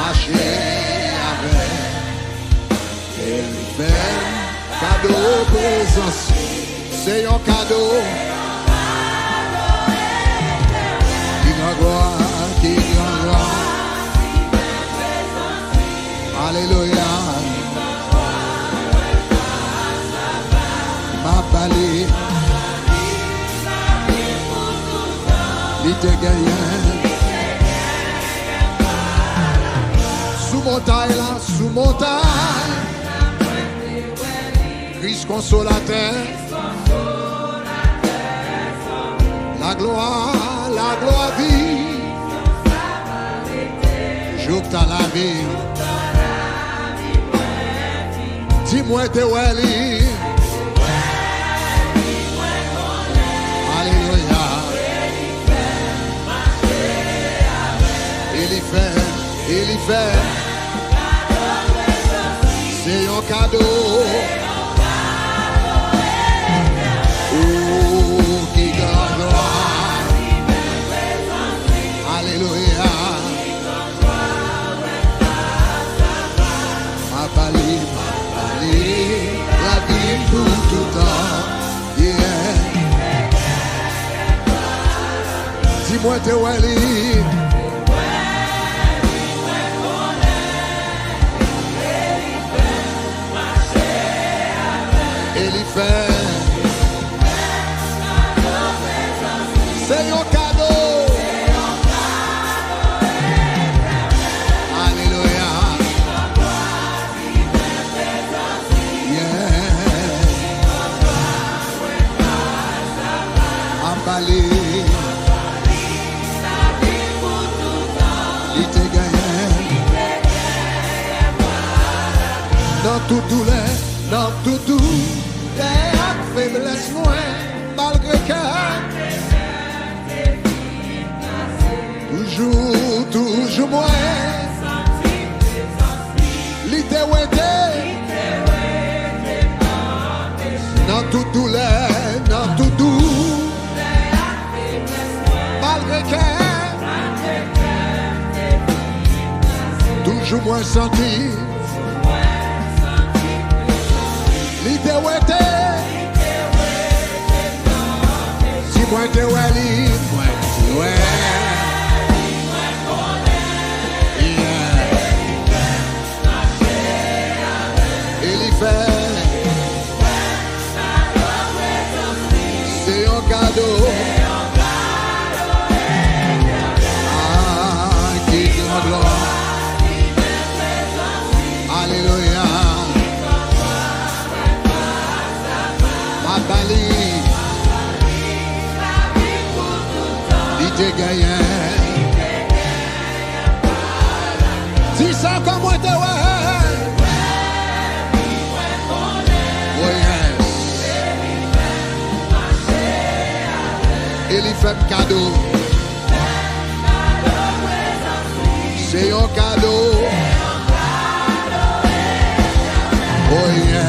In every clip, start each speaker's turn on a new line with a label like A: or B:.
A: marcher avec. Elle fait cadeau présence. C'est un cadeau. Qui grand gloire, qui grand gloire. Alléluia. Ma balai. Il te gagne. Sous montagne là, sous montagne. Christ consolateur. La gloire vie. Joue que t'as la vie. Dis-moi t'es où elle est. Alléluia. Il y fait. C'est un cadeau. Oh, qui grand gloire. Alléluia. Ma palais, la vie pour tout temps. Yeah. Dis-moi t'es où elle est. C'est un cadeau. Alléluia. Yeah. Emballé. Il te gagne. Dans toute douleur, dans toute douleur. Faiblesse moins, malgré que toujours moins. L'idée où était dans toute douleur, dans tout doux, malgré que toujours moins senti. L'idée où était. Moi te wali, moi te il y fait. C'est un cadeau. Ah, qui grand gloire. Alléluia. Ma balise. Si ça comme moi te ouais. Oh yes. Il y fait cadeau. C'est un cadeau. Oh yeah.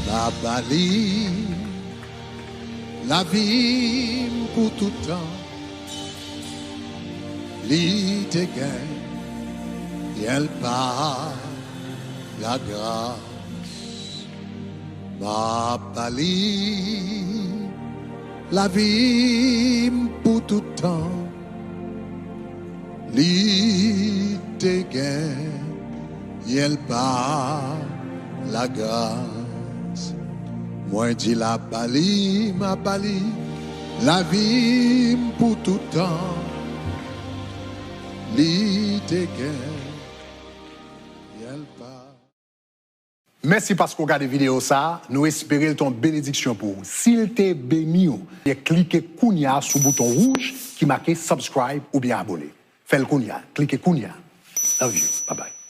A: La Bali, la vie pour tout temps, l'idée et elle part la grâce. Ma Bali, la vie pour tout temps, l'idée et elle part la grâce. Moi dis la Bali, ma Bali, la vie pour tout temps, l'idée et elle part.
B: Merci parce que vous regardez la vidéo ça. Nous espérons ton bénédiction pour vous. S'il t'est béni, cliquez Kounia sur le bouton rouge qui marque subscribe ou bien abonner. Faites le Kounia, cliquez Kounia. Love you. Bye bye.